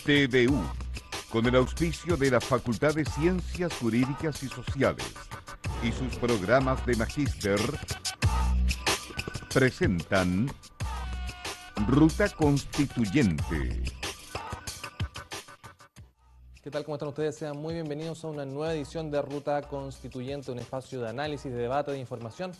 TVU, con el auspicio de la Facultad de Ciencias Jurídicas y Sociales y sus programas de magíster, presentan Ruta Constituyente. ¿Qué tal? ¿Cómo están ustedes? Sean muy bienvenidos a una nueva edición de Ruta Constituyente, un espacio de análisis, de debate, de información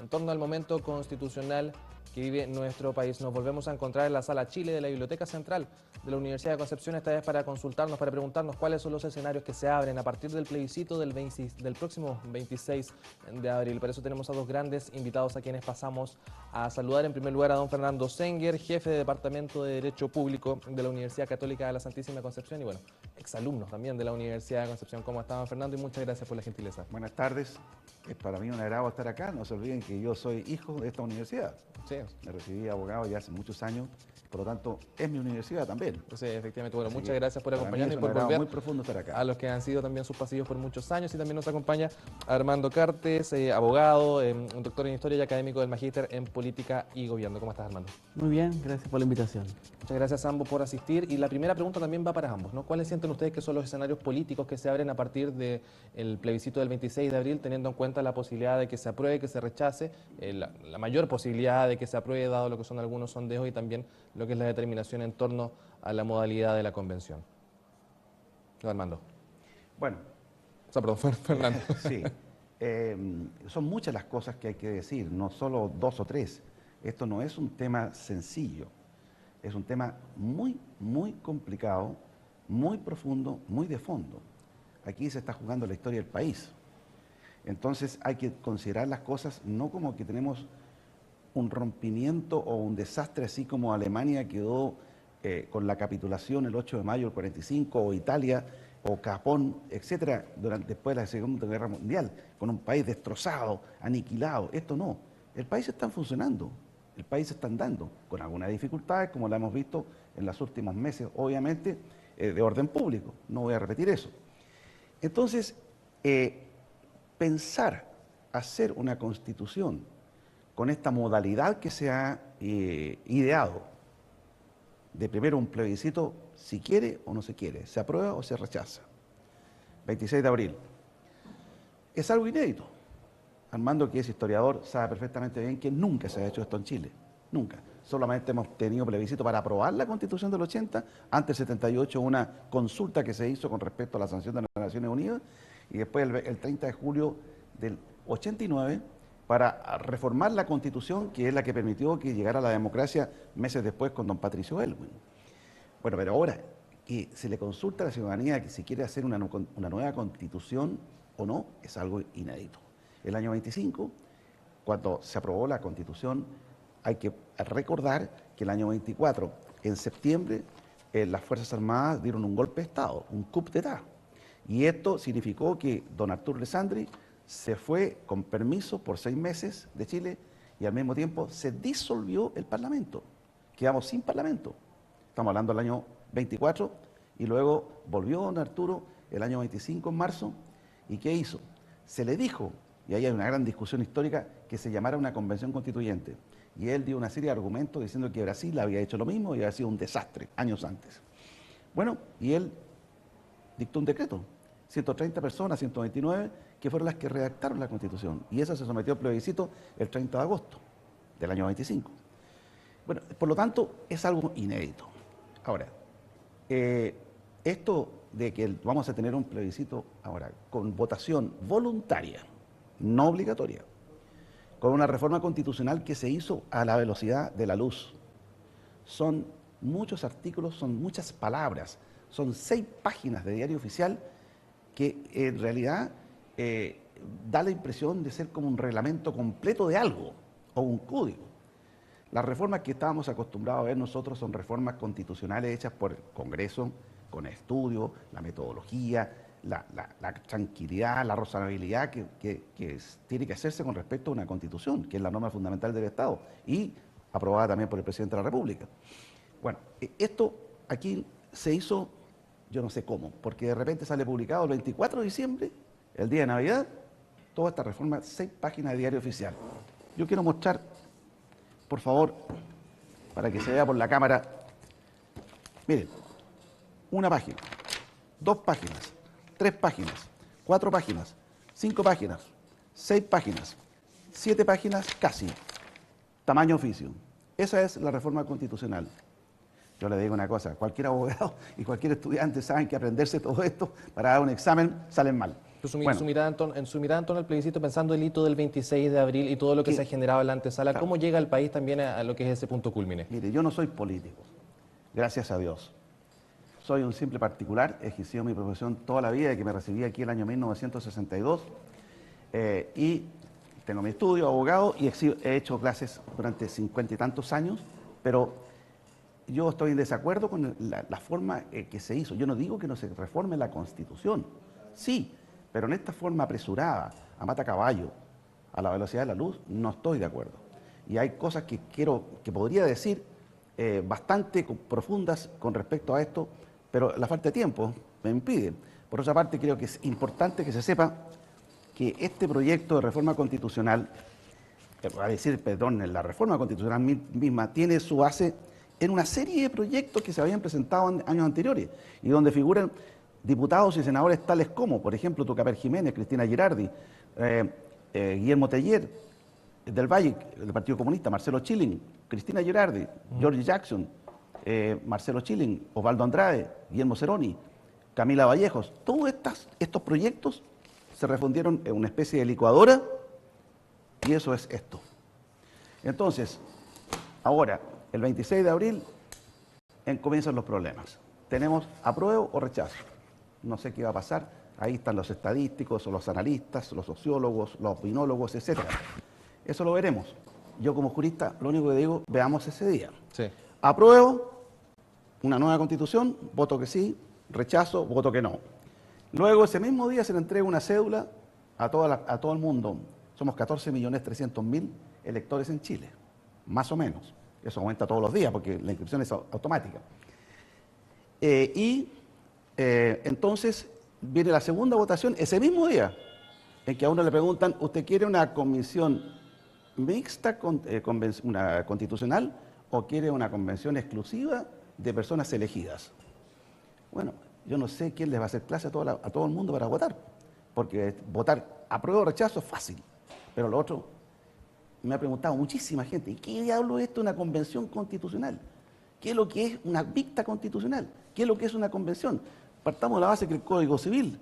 en torno al momento constitucional que vive nuestro país. Nos volvemos a encontrar en la Sala Chile de la Biblioteca Central de la Universidad de Concepción, esta vez para consultarnos, para preguntarnos cuáles son los escenarios que se abren a partir del plebiscito del próximo 26 de abril. Por eso tenemos a dos grandes invitados a quienes pasamos a saludar. En primer lugar a don Fernando Senger, jefe de Departamento de Derecho Público de la Universidad Católica de la Santísima Concepción y bueno, exalumno también de la Universidad de Concepción. ¿Cómo está, don Fernando? Y muchas gracias por la gentileza. Buenas tardes. Es para mí un agrado estar acá. No se olviden que yo soy hijo de esta universidad. Sí. Me recibí abogado ya hace muchos años, por lo tanto es mi universidad también. Sí, efectivamente. Bueno, Así muchas gracias por acompañarnos y es por un agrado volver muy profundo estar acá. a los que han sido también sus pasillos por muchos años. Y también nos acompaña Armando Cartes, abogado, un doctor en Historia y académico del Magíster en Política y Gobierno. ¿Cómo estás, Armando? Muy bien, gracias por la invitación. Muchas gracias a ambos por asistir. Y la primera pregunta también va para ambos, ¿no? ¿Cuáles sienten ustedes que son los escenarios políticos que se abren a partir del plebiscito del 26 de abril, teniendo en cuenta la posibilidad de que se apruebe, que se rechace, la mayor posibilidad de que se apruebe, dado lo que son algunos sondeos y también lo que es la determinación en torno a la modalidad de la convención? Armando. Bueno. O sea, perdón, Fernando. Sí. Son muchas las cosas que hay que decir, no solo dos o tres. Esto no es un tema sencillo. Es un tema muy, muy complicado, muy profundo, muy de fondo. Aquí se está jugando la historia del país. Entonces hay que considerar las cosas no como que tenemos un rompimiento o un desastre así como Alemania quedó con la capitulación el 8 de mayo del 45, o Italia, o Japón, etcétera, después de la Segunda Guerra Mundial, con un país destrozado, aniquilado. Esto no. El país está funcionando, el país está andando, con algunas dificultades, como la hemos visto en los últimos meses, obviamente, de orden público. No voy a repetir eso. Entonces, pensar hacer una constitución con esta modalidad que se ha ideado, de primero un plebiscito, si quiere o no se quiere, se aprueba o se rechaza, 26 de abril, es algo inédito. Armando, que es historiador, sabe perfectamente bien que nunca se ha hecho esto en Chile, nunca. Solamente hemos tenido plebiscito para aprobar la Constitución del 80, antes del 78 una consulta que se hizo con respecto a la sanción de las Naciones Unidas, y después el 30 de julio del 89, para reformar la Constitución, que es la que permitió que llegara la democracia meses después con don Patricio Aylwin. Bueno, pero ahora que se le consulta a la ciudadanía que si quiere hacer una nueva Constitución o no, es algo inédito. El año 25, cuando se aprobó la Constitución, hay que recordar que el año 24, en septiembre, las Fuerzas Armadas dieron un golpe de Estado, un coup d'état. Y esto significó que don Arturo Alessandri se fue con permiso por 6 meses de Chile y al mismo tiempo se disolvió el Parlamento. Quedamos sin Parlamento. Estamos hablando del año 24 y luego volvió don Arturo el año 25 en marzo. ¿Y qué hizo? Se le dijo, y ahí hay una gran discusión histórica, que se llamara una convención constituyente. Y él dio una serie de argumentos diciendo que Brasil había hecho lo mismo y había sido un desastre años antes. Bueno, y él dictó un decreto. 130 personas, 129, que fueron las que redactaron la Constitución. Y esa se sometió al plebiscito el 30 de agosto del año 25. Bueno, por lo tanto, es algo inédito. Ahora, esto de que vamos a tener un plebiscito ahora con votación voluntaria, no obligatoria, con una reforma constitucional que se hizo a la velocidad de la luz. Son muchos artículos, son muchas palabras, son 6 páginas de diario oficial que en realidad da la impresión de ser como un reglamento completo de algo o un código. Las reformas que estábamos acostumbrados a ver nosotros son reformas constitucionales hechas por el Congreso, con estudio, la metodología, la tranquilidad, la razonabilidad que tiene que hacerse con respecto a una constitución, que es la norma fundamental del Estado y aprobada también por el presidente de la República. Bueno, esto aquí se hizo, yo no sé cómo, porque de repente sale publicado el 24 de diciembre, el día de Navidad, toda esta reforma, 6 páginas de diario oficial. Yo quiero mostrar, por favor, para que se vea por la cámara, miren, una página, 2 páginas, 3 páginas, 4 páginas, 5 páginas, 6 páginas, 7 páginas casi, tamaño oficio. Esa es la reforma constitucional. Yo le digo una cosa, cualquier abogado y cualquier estudiante saben que aprenderse todo esto para dar un examen salen mal. Bueno, en su mirada en torno al plebiscito, pensando el hito del 26 de abril y todo lo que se ha generado en la antesala, claro, ¿cómo llega el país también a lo que es ese punto cúlmine? Mire, yo no soy político, gracias a Dios. Soy un simple particular, he ejercido mi profesión toda la vida, de que me recibí aquí el año 1962, y tengo mi estudio, abogado, y he hecho clases durante 50 y tantos años, pero yo estoy en desacuerdo con la forma que se hizo. Yo no digo que no se reforme la Constitución, sí, pero en esta forma apresurada, a mata caballo, a la velocidad de la luz, no estoy de acuerdo. Y hay cosas que podría decir bastante profundas con respecto a esto, pero la falta de tiempo me impide. Por otra parte, creo que es importante que se sepa que este proyecto de reforma constitucional, la reforma constitucional misma tiene su base en una serie de proyectos que se habían presentado en años anteriores y donde figuran diputados y senadores tales como, por ejemplo, Tucapel Jiménez, Cristina Girardi, Guillermo Teller, del Valle, del Partido Comunista, Marcelo Chilling, Cristina Girardi, George Jackson, Marcelo Chilling, Osvaldo Andrade, Guillermo Ceroni, Camila Vallejos. Todos estos proyectos se refundieron en una especie de licuadora y eso es esto. Entonces, ahora, el 26 de abril comienzan los problemas. Tenemos apruebo o rechazo. No sé qué va a pasar. Ahí están los estadísticos, los analistas, los sociólogos, los opinólogos, etc. Eso lo veremos. Yo como jurista lo único que digo, veamos ese día. Sí. Apruebo una nueva constitución, voto que sí, rechazo, voto que no. Luego ese mismo día se le entrega una cédula a todo el mundo. Somos 14.300.000 electores en Chile, más o menos. Eso aumenta todos los días porque la inscripción es automática. Entonces viene la segunda votación ese mismo día, en que a uno le preguntan, ¿usted quiere una comisión mixta, una constitucional, o quiere una convención exclusiva de personas elegidas? Bueno, yo no sé quién les va a hacer clase a todo el mundo para votar, porque votar apruebo o rechazo es fácil, pero lo otro, me ha preguntado muchísima gente, ¿y qué diablo es esto una convención constitucional? ¿Qué es lo que es una mixta constitucional? ¿Qué es lo que es una convención? Partamos de la base que el Código Civil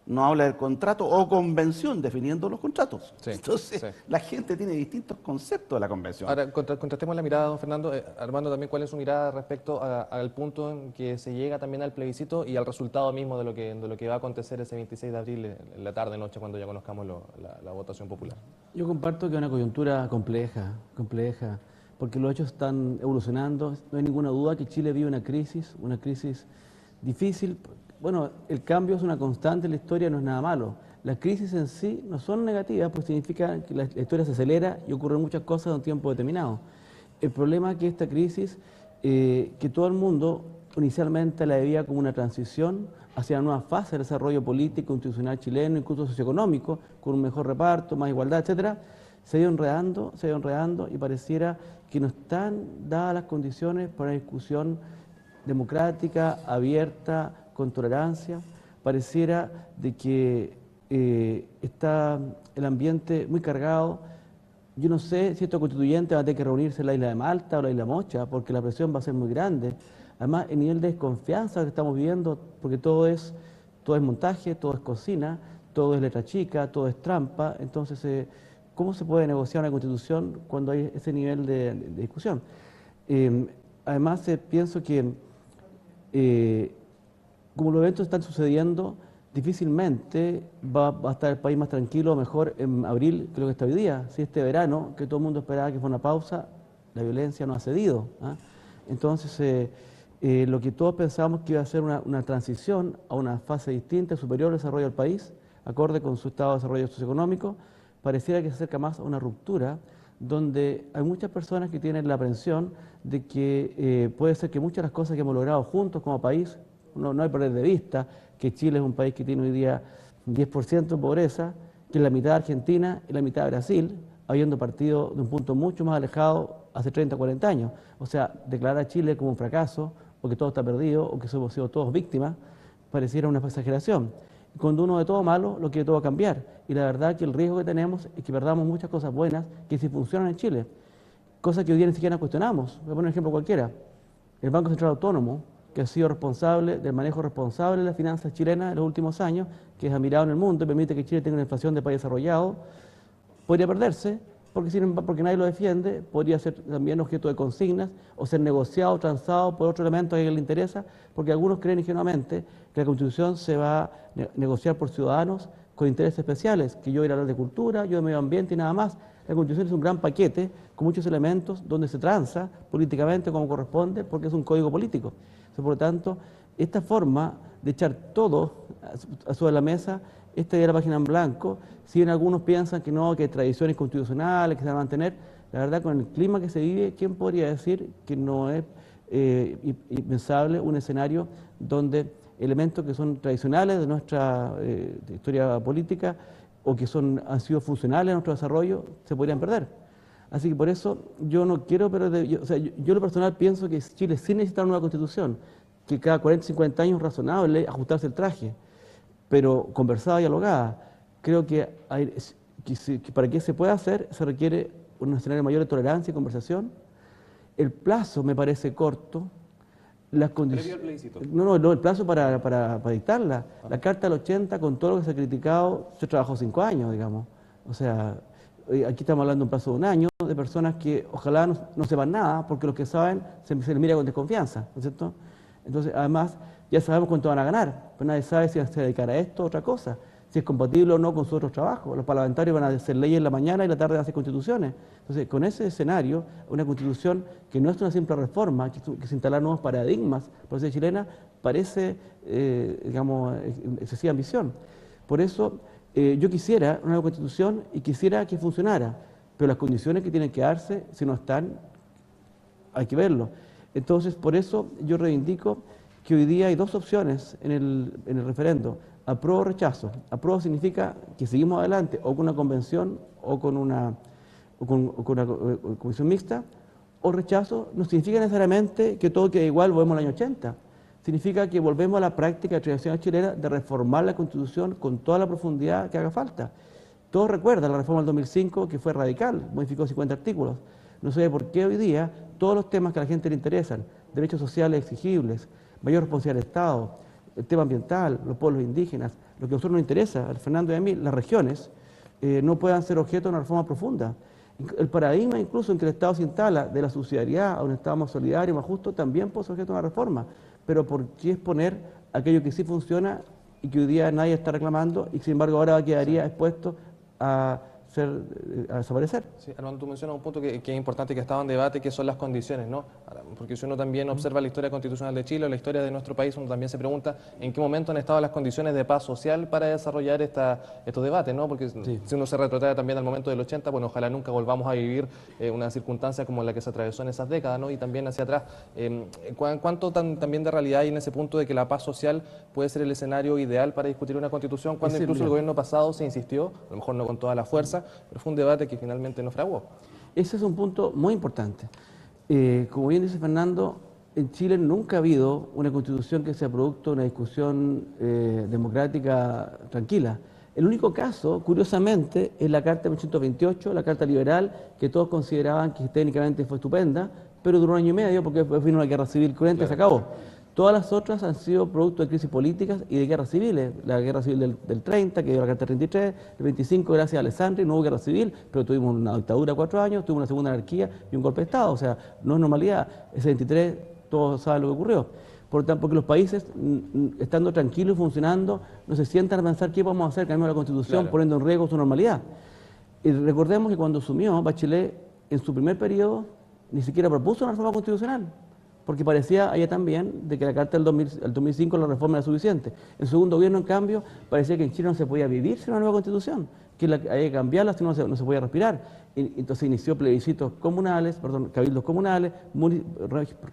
no habla del contrato o convención definiendo los contratos. Sí, Entonces, sí. La gente tiene distintos conceptos de la convención. Ahora, contrastemos la mirada, don Fernando. Armando, también, ¿cuál es su mirada respecto al punto en que se llega también al plebiscito y al resultado mismo de lo que va a acontecer ese 26 de abril, en la tarde-noche, cuando ya conozcamos la votación popular? Yo comparto que es una coyuntura compleja, porque los hechos están evolucionando. No hay ninguna duda que Chile vive una crisis difícil. Bueno, el cambio es una constante en la historia, no es nada malo. Las crisis en sí no son negativas, pues significa que la historia se acelera y ocurren muchas cosas en un tiempo determinado. El problema es que esta crisis, que todo el mundo inicialmente la veía como una transición hacia una nueva fase del desarrollo político, institucional chileno, incluso socioeconómico, con un mejor reparto, más igualdad, etcétera, se ha ido enredando y pareciera que no están dadas las condiciones para una discusión democrática, abierta, con tolerancia. Pareciera de que está el ambiente muy cargado. Yo no sé si estos constituyentes van a tener que reunirse en la isla de Malta o la isla Mocha, porque la presión va a ser muy grande. Además, el nivel de desconfianza que estamos viviendo, porque todo es montaje, todo es cocina, todo es letra chica, todo es trampa. Entonces, ¿cómo se puede negociar una constitución cuando hay ese nivel de discusión? Además, pienso que como los eventos están sucediendo, difícilmente va a estar el país más tranquilo o mejor en abril que lo que está hoy día. Si este verano, que todo el mundo esperaba que fuera una pausa, la violencia no ha cedido. Entonces, lo que todos pensábamos que iba a ser una transición a una fase distinta, superior al desarrollo del país, acorde con su estado de desarrollo socioeconómico, pareciera que se acerca más a una ruptura, donde hay muchas personas que tienen la aprensión de que puede ser que muchas de las cosas que hemos logrado juntos como país, no hay que perder de vista que Chile es un país que tiene hoy día 10% de pobreza, que es la mitad de Argentina y la mitad de Brasil, habiendo partido de un punto mucho más alejado hace 30 o 40 años. O sea, declarar a Chile como un fracaso o que todo está perdido, o que hemos sido todos víctimas, pareciera una exageración. Cuando uno ve todo malo, lo quiere todo cambiar. Y la verdad que el riesgo que tenemos es que perdamos muchas cosas buenas que sí funcionan en Chile, cosas que hoy día ni siquiera cuestionamos. Voy a poner un ejemplo cualquiera. El Banco Central Autónomo, que ha sido responsable del manejo responsable de las finanzas chilenas en los últimos años, que es admirado en el mundo y permite que Chile tenga una inflación de país desarrollado, podría perderse porque nadie lo defiende, podría ser también objeto de consignas o ser negociado, transado por otro elemento a quien le interesa, porque algunos creen ingenuamente que la Constitución se va a negociar por ciudadanos con intereses especiales, que yo voy a hablar de cultura, yo de medio ambiente y nada más. La Constitución es un gran paquete con muchos elementos donde se tranza políticamente como corresponde, porque es un código político. Por lo tanto, esta forma de echar todo sobre la mesa, esta idea de la página en blanco, si bien algunos piensan que no, que hay tradiciones constitucionales que se van a mantener, la verdad con el clima que se vive, ¿quién podría decir que no es impensable un escenario donde elementos que son tradicionales de nuestra historia política o que han sido funcionales a nuestro desarrollo se podrían perder? Así que por eso yo no quiero, pero yo en lo personal pienso que Chile sí necesita una nueva constitución, que cada 40, 50 años es razonable ajustarse el traje, pero conversada y dialogada. Creo que para que se pueda hacer se requiere un escenario mayor de tolerancia y conversación. El plazo me parece corto. Las condiciones. No, el plazo para dictarla. La Carta del 80, con todo lo que se ha criticado, se trabajó 5 años, digamos. O sea, aquí estamos hablando de un plazo de 1 año, de personas que ojalá no sepan nada, porque los que saben se les mira con desconfianza, ¿no es cierto? Entonces, además, ya sabemos cuánto van a ganar, pero nadie sabe si van a dedicar a esto o otra cosa, si es compatible o no con su otro trabajo. Los parlamentarios van a hacer leyes en la mañana y en la tarde van a hacer constituciones. Entonces, con ese escenario, una constitución que no es una simple reforma, que se instalar nuevos paradigmas para la sociedad chilena, parece, digamos, excesiva ambición. Por eso, yo quisiera una nueva constitución y quisiera que funcionara, pero las condiciones que tienen que darse, si no están, hay que verlo. Entonces, por eso yo reivindico que hoy día hay 2 opciones en el referendo: apruebo o rechazo. Apruebo significa que seguimos adelante o con una convención o con una comisión mixta, o rechazo no significa necesariamente que todo quede igual, volvemos al año 80. Significa que volvemos a la práctica de tradición chilena de reformar la Constitución con toda la profundidad que haga falta. Todos recuerdan la reforma del 2005, que fue radical, modificó 50 artículos. No sé por qué hoy día todos los temas que a la gente le interesan, derechos sociales exigibles, mayor responsabilidad del Estado, el tema ambiental, los pueblos indígenas, lo que a nosotros nos interesa, al Fernando y a mí, las regiones, no puedan ser objeto de una reforma profunda. El paradigma incluso en que el Estado se instala de la subsidiariedad a un Estado más solidario, más justo, también puede ser objeto de una reforma. Pero ¿por qué exponer aquello que sí funciona y que hoy día nadie está reclamando y sin embargo ahora quedaría expuesto a desaparecer? Sí, Armando, tú mencionas un punto que es importante y que estaba en debate, que son las condiciones, ¿no? Porque si uno también observa la historia constitucional de Chile o la historia de nuestro país, uno también se pregunta en qué momento han estado las condiciones de paz social para desarrollar estos debates, ¿no? Porque si uno se retrotrae también al momento del 80, bueno, ojalá nunca volvamos a vivir una circunstancia como la que se atravesó en esas décadas, ¿no? Y también hacia atrás, ¿cuánto también de realidad hay en ese punto de que la paz social puede ser el escenario ideal para discutir una constitución, cuando incluso el gobierno pasado se insistió, a lo mejor no con toda la fuerza, pero fue un debate que finalmente no fraguó? Ese es un punto muy importante. Como bien dice Fernando, en Chile nunca ha habido una constitución que sea producto de una discusión democrática tranquila. El único caso, curiosamente, es la Carta de 1828, la Carta Liberal, que todos consideraban que técnicamente fue estupenda, pero duró 1 año y medio porque después vino la guerra civil cruenta y se acabó. Todas las otras han sido producto de crisis políticas y de guerras civiles. La guerra civil del 30, que dio la Carta 33, el 25, gracias a Alessandri, no hubo guerra civil, pero tuvimos una dictadura 4 años, tuvimos una segunda anarquía y un golpe de Estado. O sea, no es normalidad. Ese 23, todos saben lo que ocurrió. Por tanto, porque los países, estando tranquilos y funcionando, no se sientan a pensar qué vamos a hacer, cambiando la Constitución, poniendo en riesgo su normalidad. Y recordemos que cuando asumió Bachelet, en su primer periodo, ni siquiera propuso una reforma constitucional, porque parecía a ella también de que la Carta del 2005, la reforma era suficiente. En su segundo gobierno, en cambio, parecía que en Chile no se podía vivir sin una nueva constitución, que había que cambiarla, si no se podía respirar. Entonces inició plebiscitos comunales, cabildos comunales,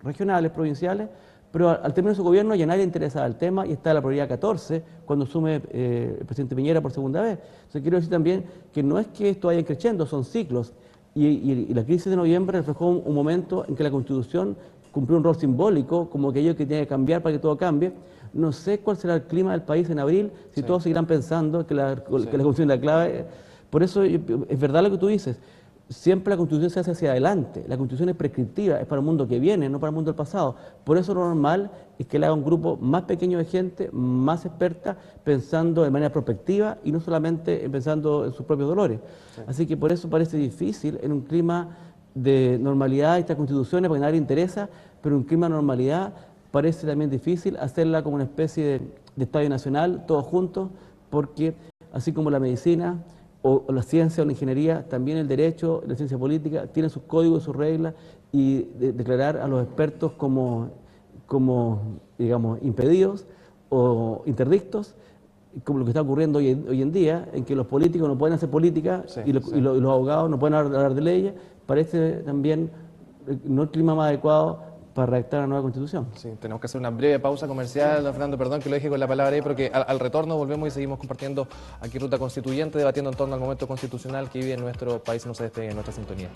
regionales, provinciales, pero al término de su gobierno ya nadie interesaba el tema y está la prioridad 14 cuando asume el presidente Piñera por segunda vez. Entonces quiero decir también que no es que esto vaya creciendo, son ciclos. Y la crisis de noviembre reflejó un momento en que la Constitución cumplir un rol simbólico, como aquello que tiene que cambiar para que todo cambie. No sé cuál será el clima del país en abril, si todos seguirán pensando que la Constitución es la clave. Por eso es verdad lo que tú dices. Siempre la Constitución se hace hacia adelante. La Constitución es prescriptiva, es para el mundo que viene, no para el mundo del pasado. Por eso lo normal es que le haga un grupo más pequeño de gente, más experta, pensando de manera prospectiva y no solamente pensando en sus propios dolores. Así que por eso parece difícil en un clima de normalidad estas constituciones, porque a nadie le interesa, pero en un clima de normalidad parece también difícil hacerla como una especie de estadio nacional, todos juntos, porque así como la medicina, o la ciencia o la ingeniería, también el derecho, la ciencia política, tienen sus códigos, sus reglas, y declarar a los expertos como, digamos, impedidos o interdictos, como lo que está ocurriendo hoy en día, en que los políticos no pueden hacer política y los abogados no pueden hablar de leyes, parece también no el clima más adecuado para redactar una nueva Constitución. Sí, tenemos que hacer una breve pausa comercial, don Fernando, perdón que lo deje con la palabra ahí, pero que al retorno volvemos y seguimos compartiendo aquí Ruta Constituyente, debatiendo en torno al momento constitucional que vive en nuestro país. No se despegue en nuestra sintonía.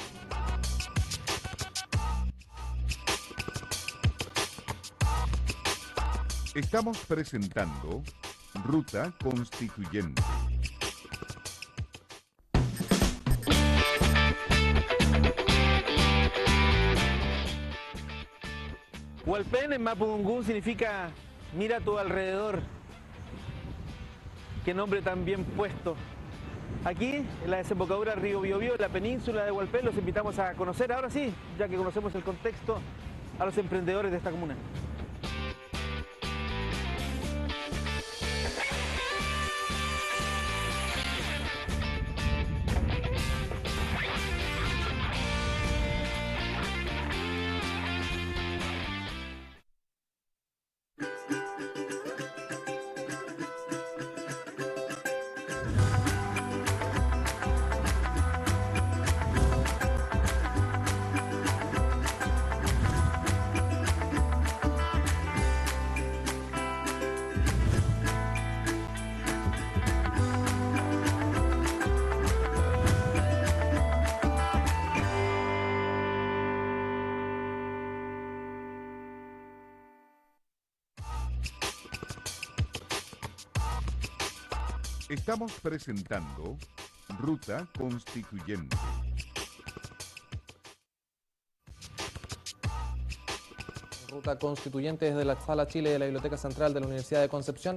Estamos presentando Ruta Constituyente. Hualpén en mapudungún significa mira a tu alrededor. Qué nombre tan bien puesto. Aquí, en la desembocadura del río Biobío, en la península de Hualpén, los invitamos a conocer, ahora sí, ya que conocemos el contexto, a los emprendedores de esta comuna. Estamos presentando Ruta Constituyente. Ruta Constituyente desde la Sala Chile de la Biblioteca Central de la Universidad de Concepción.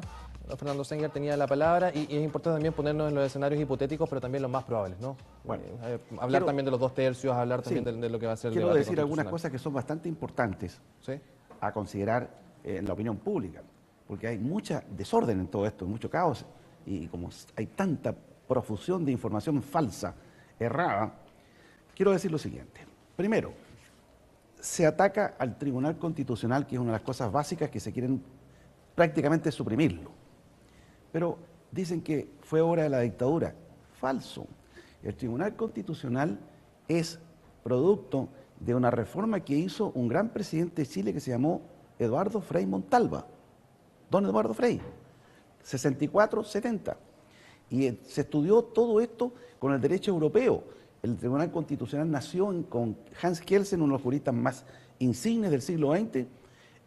Fernando Senger tenía la palabra y es importante también ponernos en los escenarios hipotéticos, pero también los más probables, ¿no? Bueno, hablar también de los 2/3, hablar también de lo que va a ser el quiero debate decir algunas constitucional. cosas que son bastante importantes ¿Sí? a considerar en la opinión pública, porque hay mucha desorden en todo esto, mucho caos, y como hay tanta profusión de información falsa, errada, quiero decir lo siguiente. Primero, se ataca al Tribunal Constitucional, que es una de las cosas básicas que se quieren prácticamente suprimirlo. Pero dicen que fue obra de la dictadura. Falso. El Tribunal Constitucional es producto de una reforma que hizo un gran presidente de Chile que se llamó Eduardo Frei Montalva. Don Eduardo Frei. 64-70. Y se estudió todo esto con el derecho europeo. El Tribunal Constitucional nació con Hans Kelsen, uno de los juristas más insignes del siglo XX,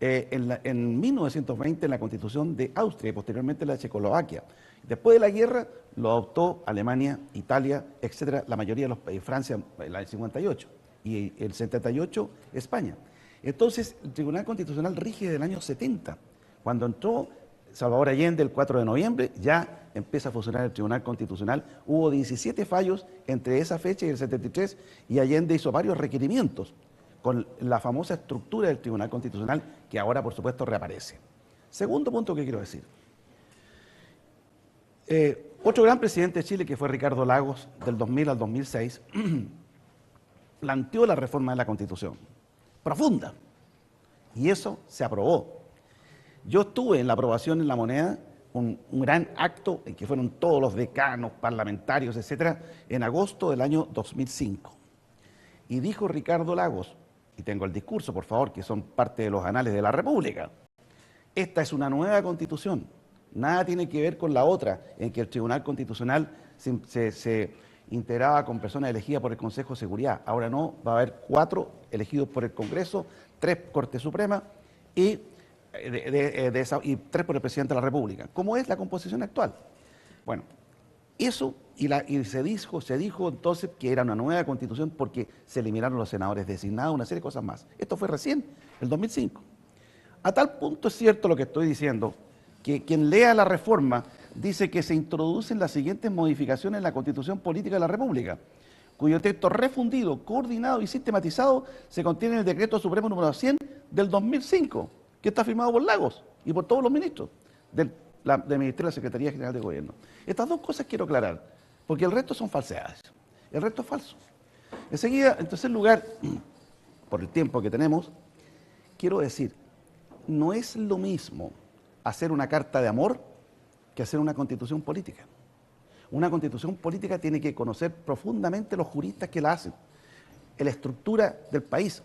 en 1920 en la Constitución de Austria y posteriormente la Checoslovaquia. Después de la guerra lo adoptó Alemania, Italia, etcétera, la mayoría de los países, Francia en el 58 y el 78 España. Entonces el Tribunal Constitucional rige desde el año 70. Cuando entró Salvador Allende el 4 de noviembre, ya empieza a funcionar el Tribunal Constitucional. Hubo 17 fallos entre esa fecha y el 73 y Allende hizo varios requerimientos con la famosa estructura del Tribunal Constitucional que ahora, por supuesto, reaparece. Segundo punto que quiero decir. Otro gran presidente de Chile, que fue Ricardo Lagos, del 2000 al 2006, planteó la reforma de la Constitución, profunda, y eso se aprobó. Yo estuve en la aprobación en La Moneda, un gran acto en que fueron todos los decanos, parlamentarios, etcétera, en agosto del año 2005. Y dijo Ricardo Lagos, y tengo el discurso, por favor, que son parte de los anales de la República, esta es una nueva Constitución, nada tiene que ver con la otra, en que el Tribunal Constitucional se integrada con personas elegidas por el Consejo de Seguridad. Ahora no, va a haber 4 elegidos por el Congreso, 3 Corte Suprema y 3 por el Presidente de la República. ¿Cómo es la composición actual? Bueno, eso y se dijo entonces que era una nueva constitución porque se eliminaron los senadores designados, una serie de cosas más. Esto fue recién, el 2005. A tal punto es cierto lo que estoy diciendo, que quien lea la reforma dice que se introducen las siguientes modificaciones en la Constitución Política de la República, cuyo texto refundido, coordinado y sistematizado se contiene en el Decreto Supremo número 100 del 2005, que está firmado por Lagos y por todos los ministros del Ministerio de la Secretaría General de Gobierno. Estas 2 cosas quiero aclarar, porque el resto son falsedades, el resto es falso. Enseguida, en tercer lugar, por el tiempo que tenemos, quiero decir, no es lo mismo hacer una carta de amor que hacer una constitución política. Una constitución política tiene que conocer profundamente los juristas que la hacen, la estructura del país.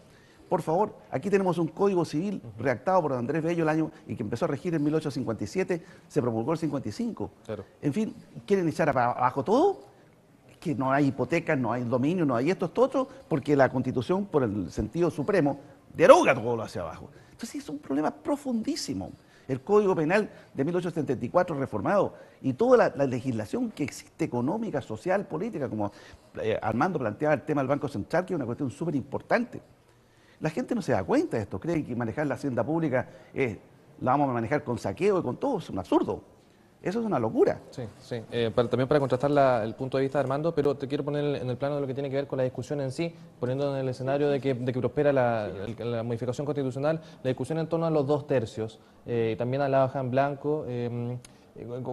Por favor, aquí tenemos un código civil redactado por Andrés Bello el año y que empezó a regir en 1857, se promulgó el 55. Claro. En fin, ¿quieren echar abajo todo? Es que no hay hipotecas, no hay dominio, no hay esto otro, porque la Constitución, por el sentido supremo, deroga todo lo hacia abajo. Entonces es un problema profundísimo. El Código Penal de 1874 reformado y toda la legislación que existe económica, social, política, como Armando planteaba el tema del Banco Central, que es una cuestión súper importante. La gente no se da cuenta de esto, cree que manejar la hacienda pública la vamos a manejar con saqueo y con todo, es un absurdo. Eso es una locura. Sí, sí. También para contrastar el punto de vista de Armando, pero te quiero poner en el plano de lo que tiene que ver con la discusión en sí, poniendo en el escenario de que prospera la modificación constitucional, la discusión en torno a los 2 tercios, también a la hoja en blanco.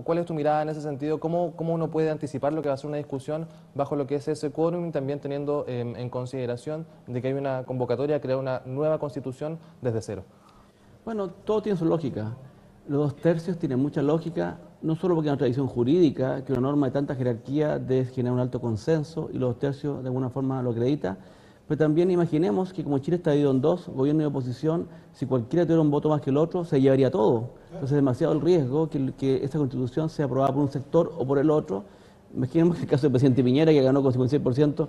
¿Cuál es tu mirada en ese sentido? ¿Cómo uno puede anticipar lo que va a ser una discusión bajo lo que es ese quórum y también teniendo en consideración de que hay una convocatoria a crear una nueva constitución desde cero? Bueno, todo tiene su lógica. Los 2 tercios tienen mucha lógica, no solo porque hay una tradición jurídica, que una norma de tanta jerarquía debe generar un alto consenso y los 2 tercios de alguna forma lo acredita, pero también imaginemos que como Chile está dividido en 2, gobierno y oposición, si cualquiera tuviera un voto más que el otro, se llevaría todo. Entonces es demasiado el riesgo que esta constitución sea aprobada por un sector o por el otro. Imaginemos que el caso del presidente Piñera, que ganó con 56%,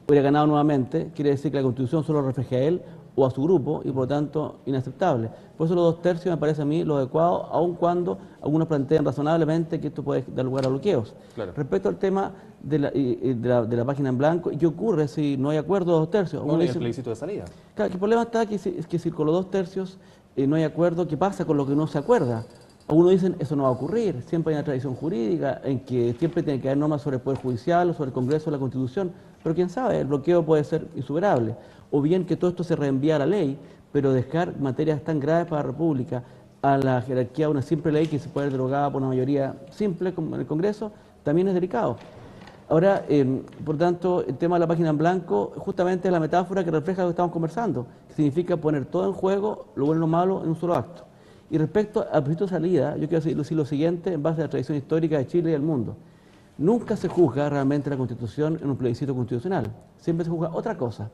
hubiera ganado nuevamente, quiere decir que la constitución solo refleja a él o a su grupo y por lo tanto inaceptable. Por eso los 2 tercios me parece a mí lo adecuado, aun cuando algunos plantean razonablemente que esto puede dar lugar a bloqueos. Claro. Respecto al tema de la página en blanco, ¿qué ocurre si no hay acuerdo de 2 tercios? No hay el plebiscito de salida. Claro, el problema está que si con los 2 tercios no hay acuerdo, ¿qué pasa con lo que no se acuerda? Algunos dicen eso no va a ocurrir, siempre hay una tradición jurídica en que siempre tiene que haber normas sobre el Poder Judicial o sobre el Congreso o la Constitución, pero quién sabe, el bloqueo puede ser insuperable. O bien que todo esto se reenvía a la ley, pero dejar materias tan graves para la República a la jerarquía de una simple ley que se puede ser derogada por una mayoría simple como en el Congreso, también es delicado. Ahora, por tanto, el tema de la página en blanco justamente es la metáfora que refleja lo que estamos conversando, que significa poner todo en juego, lo bueno y lo malo, en un solo acto. Y respecto al plebiscito de salida, yo quiero decir lo siguiente en base a la tradición histórica de Chile y del mundo. Nunca se juzga realmente la Constitución en un plebiscito constitucional, siempre se juzga otra cosa.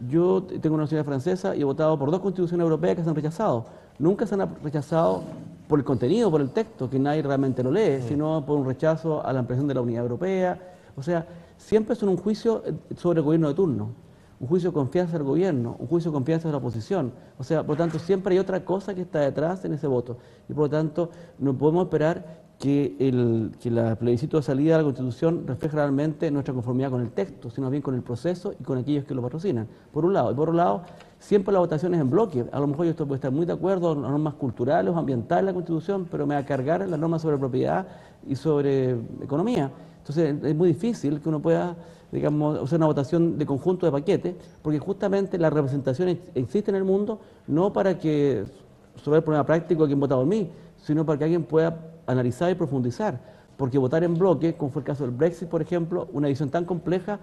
Yo tengo una nacionalidad francesa y he votado por 2 constituciones europeas que se han rechazado. Nunca se han rechazado por el contenido, por el texto, que nadie realmente lo lee, sino por un rechazo a la ampliación de la unidad europea. O sea, siempre son un juicio sobre el gobierno de turno, un juicio de confianza del gobierno, un juicio de confianza de la oposición. O sea, por lo tanto, siempre hay otra cosa que está detrás en ese voto. Y por lo tanto, no podemos esperar que el plebiscito de salida de la Constitución refleje realmente nuestra conformidad con el texto, sino bien con el proceso y con aquellos que lo patrocinan, por un lado. Y por otro lado, siempre la votación es en bloque. A lo mejor yo puedo estar muy de acuerdo con las normas culturales o ambientales de la Constitución, pero me va a cargar las normas sobre propiedad y sobre economía. Entonces es muy difícil que uno pueda, digamos, hacer una votación de conjunto de paquetes, porque justamente la representación existe en el mundo no para que resolver el problema práctico de quien vota por mí, sino para que alguien pueda analizar y profundizar, porque votar en bloque, como fue el caso del Brexit, por ejemplo, una decisión tan compleja,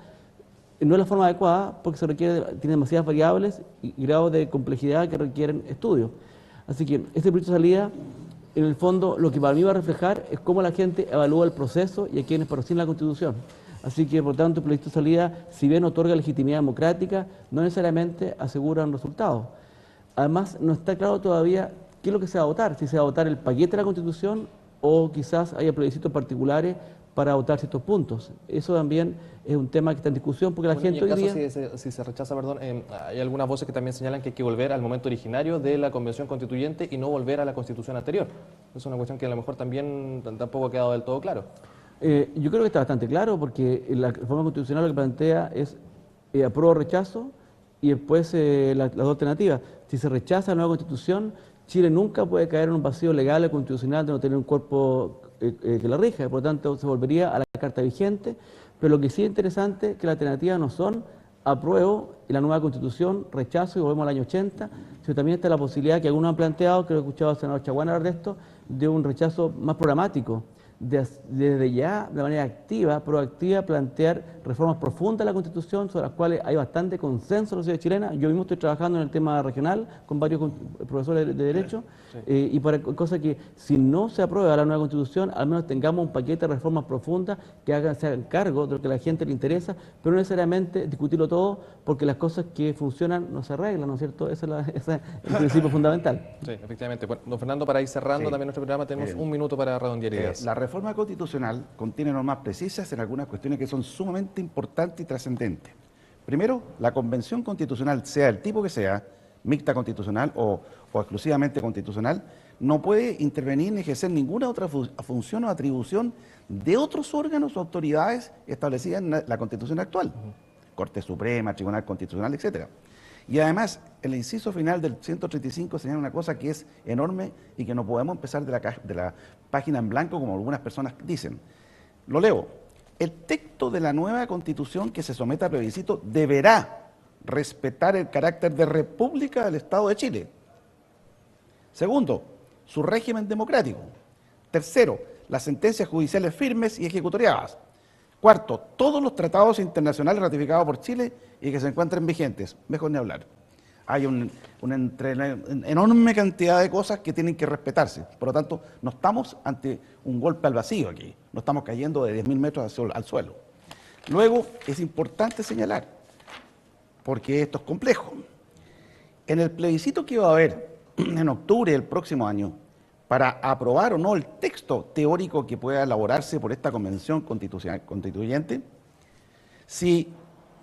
no es la forma adecuada porque tiene demasiadas variables y grados de complejidad que requieren estudio. Así que este plebiscito de salida, en el fondo, lo que para mí va a reflejar es cómo la gente evalúa el proceso y a quienes patrocinan la Constitución. Así que, por tanto, el plebiscito de salida, si bien otorga legitimidad democrática, no necesariamente asegura un resultado. Además, no está claro todavía qué es lo que se va a votar, si se va a votar el paquete de la Constitución o quizás haya plebiscitos particulares para votar ciertos puntos. Eso también es un tema que está en discusión porque la Bueno, gente y en hoy caso día... si se rechaza, perdón, hay algunas voces que también señalan que hay que volver al momento originario de la Convención Constituyente y no volver a la Constitución anterior. Es una cuestión que a lo mejor también tampoco ha quedado del todo claro. Yo creo que está bastante claro porque la reforma constitucional lo que plantea es apruebo o rechazo y después las dos alternativas. Si se rechaza la nueva constitución, Chile nunca puede caer en un vacío legal o constitucional de no tener un cuerpo que la rija, por lo tanto se volvería a la carta vigente, pero lo que sí es interesante es que las alternativas no son apruebo y la nueva constitución, rechazo y volvemos al año 80, sino también está la posibilidad que algunos han planteado, creo que he escuchado al senador Chaguán hablar de esto, de un rechazo más programático, desde ya, de manera activa, proactiva, plantear reformas profundas a la Constitución, sobre las cuales hay bastante consenso en la sociedad chilena. Yo mismo estoy trabajando en el tema regional con varios profesores de Derecho, y para cosa que si no se aprueba la nueva Constitución, al menos tengamos un paquete de reformas profundas que se hagan cargo de lo que a la gente le interesa, pero no necesariamente discutirlo todo, porque las cosas que funcionan no se arreglan, ¿no es cierto? Ese es el principio fundamental. Sí, efectivamente. Bueno, don Fernando, para ir cerrando también nuestro programa, tenemos un minuto para redondear ideas. La reforma constitucional contiene normas precisas en algunas cuestiones que son sumamente importantes y trascendentes. Primero, la convención constitucional, sea el tipo que sea, mixta constitucional o exclusivamente constitucional, no puede intervenir ni ejercer ninguna otra función o atribución de otros órganos o autoridades establecidas en la Constitución actual, Corte Suprema, Tribunal Constitucional, etcétera. Y además, el inciso final del 135 señala una cosa que es enorme y que no podemos empezar de la página en blanco como algunas personas dicen. Lo leo. El texto de la nueva Constitución que se someta a plebiscito deberá respetar el carácter de república del Estado de Chile. Segundo, su régimen democrático. Tercero, las sentencias judiciales firmes y ejecutoriadas. Cuarto, todos los tratados internacionales ratificados por Chile y que se encuentren vigentes. Mejor ni hablar. Hay una enorme cantidad de cosas que tienen que respetarse. Por lo tanto, no estamos ante un golpe al vacío aquí. No estamos cayendo de 10.000 metros al suelo. Luego, es importante señalar, porque esto es complejo. En el plebiscito que va a haber en octubre del próximo año, para aprobar o no el texto teórico que pueda elaborarse por esta convención constituyente, si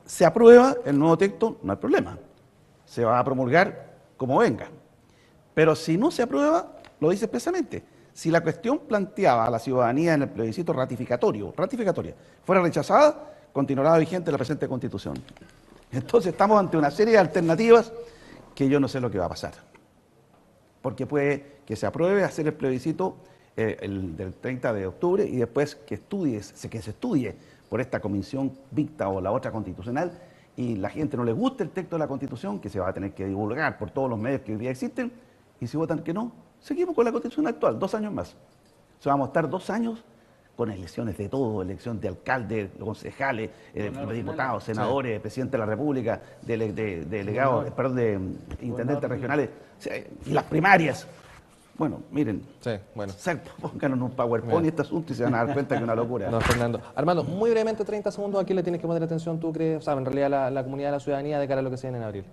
se aprueba el nuevo texto, no hay problema. Se va a promulgar como venga. Pero si no se aprueba, lo dice expresamente, si la cuestión planteada a la ciudadanía en el plebiscito ratificatoria, fuera rechazada, continuará vigente la presente Constitución. Entonces estamos ante una serie de alternativas que yo no sé lo que va a pasar. Porque puede que se apruebe hacer el plebiscito del 30 de octubre y después que se estudie por esta comisión mixta o la otra constitucional y la gente no le guste el texto de la Constitución, que se va a tener que divulgar por todos los medios que hoy día existen, y si votan que no, seguimos con la Constitución actual, 2 años más. O sea, vamos a estar 2 años con elecciones de todo, elección de alcaldes, concejales, diputados, senadores, presidente de la República, delegados, perdón, de intendentes regionales, y las primarias. Bueno, miren, pónganos un PowerPoint y este asunto y se van a dar cuenta que es una locura. Don Fernando. Armando, muy brevemente, 30 segundos, ¿a quién le tienes que poner atención tú crees, o sea, en realidad la comunidad de la ciudadanía de cara a lo que se viene en abril?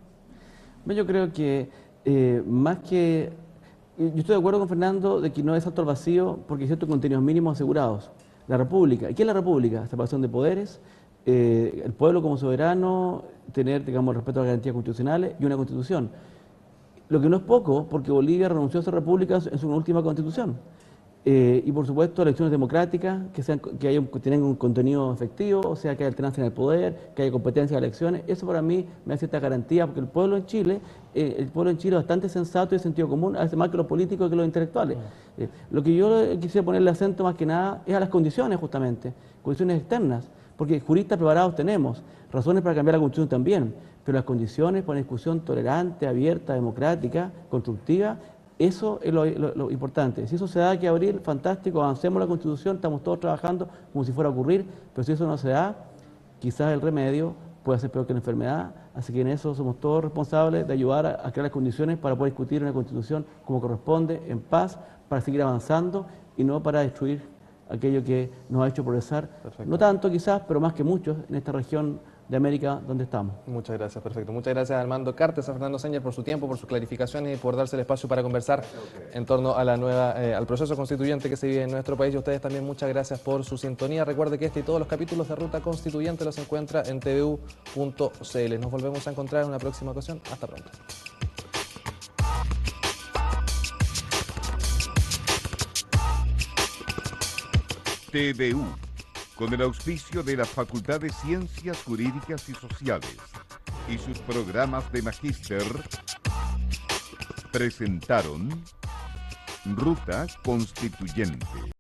Yo creo que más que... Yo estoy de acuerdo con Fernando de que no es salto al vacío porque hay ciertos contenidos mínimos asegurados. La República. ¿Qué es la República? Separación de poderes, el pueblo como soberano, tener, digamos, respeto a las garantías constitucionales y una constitución. Lo que no es poco, porque Bolivia renunció a ser república en su última constitución. Y por supuesto, elecciones democráticas, que tengan un contenido efectivo, o sea, que haya alternancia en el poder, que haya competencia de elecciones. Eso para mí me da cierta garantía, porque el pueblo en Chile es bastante sensato y de sentido común, hace más que los políticos que los intelectuales. Lo que yo quisiera ponerle acento más que nada es a las condiciones, justamente, condiciones externas, porque juristas preparados tenemos, razones para cambiar la Constitución también, pero las condiciones para una discusión tolerante, abierta, democrática, constructiva, eso es lo importante. Si eso se da aquí a abril, fantástico, avancemos la Constitución, estamos todos trabajando como si fuera a ocurrir, pero si eso no se da, quizás el remedio puede ser peor que la enfermedad, así que en eso somos todos responsables de ayudar a crear las condiciones para poder discutir una Constitución como corresponde, en paz, para seguir avanzando y no para destruir aquello que nos ha hecho progresar, no tanto quizás, pero más que muchos en esta región de América donde estamos. Muchas gracias, perfecto. Muchas gracias a Armando Cartes, a Fernando Senger por su tiempo, por sus clarificaciones y por darse el espacio para conversar en torno a al proceso constituyente que se vive en nuestro país. Y a ustedes también muchas gracias por su sintonía. Recuerde que este y todos los capítulos de Ruta Constituyente los encuentra en tvu.cl. Nos volvemos a encontrar en una próxima ocasión. Hasta pronto. TVU, con el auspicio de la Facultad de Ciencias Jurídicas y Sociales y sus programas de magíster, presentaron Ruta Constituyente.